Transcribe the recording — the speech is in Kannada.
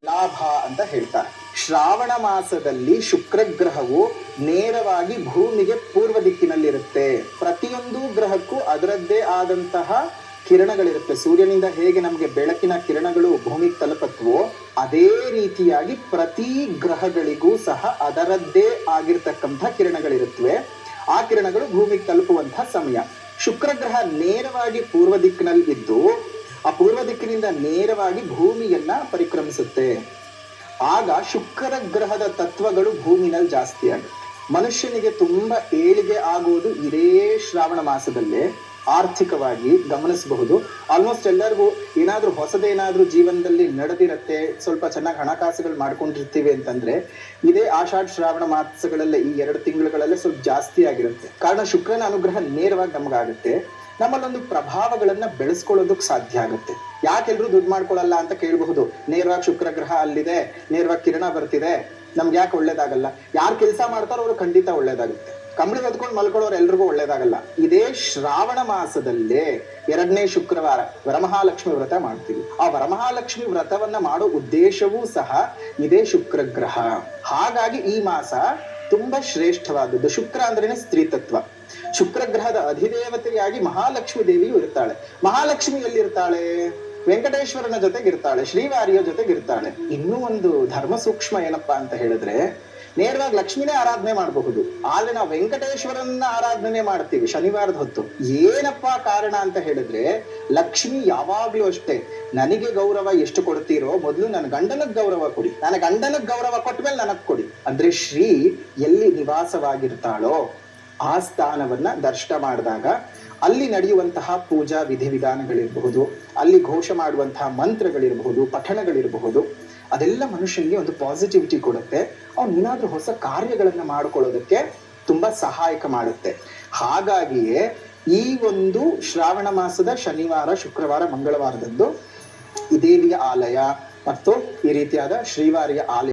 ಲಾಭ ಅಂತ ಹೇಳ್ತಾರೆ. ಶ್ರಾವಣ ಮಾಸದಲ್ಲಿ ಶುಕ್ರ ಗ್ರಹವು ನೇರವಾಗಿ ಭೂಮಿಗೆ ಪೂರ್ವ ದಿಕ್ಕಿನಲ್ಲಿರುತ್ತೆ. ಪ್ರತಿಯೊಂದು ಗ್ರಹಕ್ಕೂ ಅದರದ್ದೇ ಆದಂತಹ ಕಿರಣಗಳಿರುತ್ತೆ. ಸೂರ್ಯನಿಂದ ಹೇಗೆ ನಮಗೆ ಬೆಳಕಿನ ಕಿರಣಗಳು ಭೂಮಿಗೆ ತಲುಪತ್ವೋ ಅದೇ ರೀತಿಯಾಗಿ ಪ್ರತಿ ಗ್ರಹಗಳಿಗೂ ಸಹ ಅದರದ್ದೇ ಆಗಿರ್ತಕ್ಕಂಥ ಕಿರಣಗಳಿರುತ್ತವೆ. ಆ ಕಿರಣಗಳು ಭೂಮಿಗೆ ತಲುಪುವಂತಹ ಸಮಯ. ಶುಕ್ರ ಗ್ರಹ ನೇರವಾಗಿ ಪೂರ್ವ ದಿಕ್ಕಿನಲ್ಲಿ ಇದ್ದು ಆ ಪೂರ್ವ ದಿಕ್ಕಿನಿಂದ ನೇರವಾಗಿ ಭೂಮಿಯನ್ನ ಪರಿಕ್ರಮಿಸುತ್ತೆ. ಆಗ ಶುಕ್ರ ಗ್ರಹದ ತತ್ವಗಳು ಭೂಮಿನಲ್ಲಿ ಜಾಸ್ತಿ ಆಗುತ್ತೆ. ಮನುಷ್ಯನಿಗೆ ತುಂಬಾ ಏಳಿಗೆ ಆಗುವುದು ಇದೇ ಶ್ರಾವಣ ಮಾಸದಲ್ಲೇ. ಆರ್ಥಿಕವಾಗಿ ಗಮನಿಸಬಹುದು, ಆಲ್ಮೋಸ್ಟ್ ಎಲ್ಲರಿಗೂ ಏನಾದ್ರೂ ಹೊಸದೇನಾದ್ರೂ ಜೀವನದಲ್ಲಿ ನಡೆದಿರತ್ತೆ, ಸ್ವಲ್ಪ ಚೆನ್ನಾಗಿ ಹಣಕಾಸುಗಳು ಮಾಡ್ಕೊಂಡಿರ್ತೀವಿ ಅಂತಂದ್ರೆ ಇದೇ ಆಷಾಢ ಶ್ರಾವಣ ಮಾಸಗಳಲ್ಲೇ, ಈ 2 ತಿಂಗಳುಗಳಲ್ಲೇ ಸ್ವಲ್ಪ ಜಾಸ್ತಿ ಆಗಿರುತ್ತೆ. ಕಾರಣ ಶುಕ್ರನ ಅನುಗ್ರಹ ನೇರವಾಗಿ ನಮಗಾಗುತ್ತೆ. ನಮ್ಮಲ್ಲೊಂದು ಪ್ರಭಾವಗಳನ್ನ ಬೆಳೆಸ್ಕೊಳ್ಳೋದಕ್ಕೆ ಸಾಧ್ಯ ಆಗುತ್ತೆ. ಯಾಕೆಲ್ರು ದುಡ್ಡು ಮಾಡ್ಕೊಳ್ಳಲ್ಲ ಅಂತ ಕೇಳಬಹುದು. ನೇರವಾಗಿ ಶುಕ್ರ ಗ್ರಹ ಅಲ್ಲಿದೆ, ನೇರವಾಗಿ ಕಿರಣ ಬರ್ತಿದೆ, ನಮ್ಗೆ ಯಾಕೆ ಒಳ್ಳೇದಾಗಲ್ಲ? ಯಾರು ಕೆಲಸ ಮಾಡ್ತಾರೋ ಅವ್ರು ಖಂಡಿತ ಒಳ್ಳೇದಾಗುತ್ತೆ. ಕಂಬಳಿ ಹೊತ್ಕೊಂಡು ಮಲ್ಕೊಳ್ಳೋರು ಎಲ್ರಿಗೂ ಒಳ್ಳೇದಾಗಲ್ಲ. ಇದೇ ಶ್ರಾವಣ ಮಾಸದಲ್ಲೇ 2ನೇ ಶುಕ್ರವಾರ ವರಮಹಾಲಕ್ಷ್ಮಿ ವ್ರತ ಮಾಡ್ತೀವಿ. ಆ ವರಮಹಾಲಕ್ಷ್ಮಿ ವ್ರತವನ್ನ ಮಾಡೋ ಉದ್ದೇಶವೂ ಸಹ ಇದೇ ಶುಕ್ರ ಗ್ರಹ. ಹಾಗಾಗಿ ಈ ಮಾಸ ತುಂಬಾ ಶ್ರೇಷ್ಠವಾದದ್ದು. ಶುಕ್ರ ಅಂದ್ರೇನೆ ಸ್ತ್ರೀ ತತ್ವ. ಶುಕ್ರ ಗ್ರಹದ ಅಧಿದೇವತೆಯಾಗಿ ಮಹಾಲಕ್ಷ್ಮಿ ದೇವಿಯು ಇರ್ತಾಳೆ. ಮಹಾಲಕ್ಷ್ಮಿ ಎಲ್ಲಿರ್ತಾಳೆ? ವೆಂಕಟೇಶ್ವರನ ಜೊತೆಗಿರ್ತಾಳೆ, ಶ್ರೀವಾರಿಯ ಜೊತೆಗಿರ್ತಾಳೆ. ಇನ್ನೂ ಒಂದು ಧರ್ಮ ಸೂಕ್ಷ್ಮ ಏನಪ್ಪಾ ಅಂತ ಹೇಳಿದ್ರೆ, ನೇರವಾಗಿ ಲಕ್ಷ್ಮಿನೇ ಆರಾಧನೆ ಮಾಡಬಹುದು, ಆದ್ರೆ ನಾವು ವೆಂಕಟೇಶ್ವರನ್ನ ಆರಾಧನೆ ಮಾಡ್ತೀವಿ ಶನಿವಾರದ ಹೊತ್ತು. ಏನಪ್ಪಾ ಕಾರಣ ಅಂತ ಹೇಳಿದ್ರೆ, ಲಕ್ಷ್ಮಿ ಯಾವಾಗ್ಲೂ ಅಷ್ಟೇ, ನನಗೆ ಗೌರವ ಎಷ್ಟು ಕೊಡ್ತೀರೋ ಮೊದಲು ನನ್ನ ಗಂಡನಗ್ ಗೌರವ ಕೊಡಿ, ನನ್ನ ಗಂಡನಗ್ ಗೌರವ ಕೊಟ್ಮೇಲೆ ನನಗ್ ಕೊಡಿ. ಅಂದ್ರೆ ಶ್ರೀ ಎಲ್ಲಿ ನಿವಾಸವಾಗಿರ್ತಾಳೋ ಆ ಸ್ಥಾನವನ್ನ ದರ್ಶನ ಮಾಡಿದಾಗ ಅಲ್ಲಿ ನಡೆಯುವಂತಹ ಪೂಜಾ ವಿಧಿವಿಧಾನಗಳಿರಬಹುದು, ಅಲ್ಲಿ ಘೋಷ ಮಾಡುವಂತಹ ಮಂತ್ರಗಳಿರಬಹುದು, ಪಠಣಗಳಿರಬಹುದು, ಅದೆಲ್ಲ ಮನುಷ್ಯನಿಗೆ ಒಂದು ಪಾಸಿಟಿವಿಟಿ ಕೊಡುತ್ತೆ. ಅವ್ನು ಏನಾದ್ರೂ ಹೊಸ ಕಾರ್ಯಗಳನ್ನ ಮಾಡ್ಕೊಳ್ಳೋದಕ್ಕೆ ತುಂಬಾ ಸಹಾಯಕ ಮಾಡುತ್ತೆ. ಹಾಗಾಗಿಯೇ ಈ ಒಂದು ಶ್ರಾವಣ ಮಾಸದ ಶನಿವಾರ, ಶುಕ್ರವಾರ, ಮಂಗಳವಾರದಂದು ಈ ದೇವಿಯ ಆಲಯ ಮತ್ತು ಈ ರೀತಿಯಾದ ಶ್ರೀವಾರಿಯ ಆಲಯ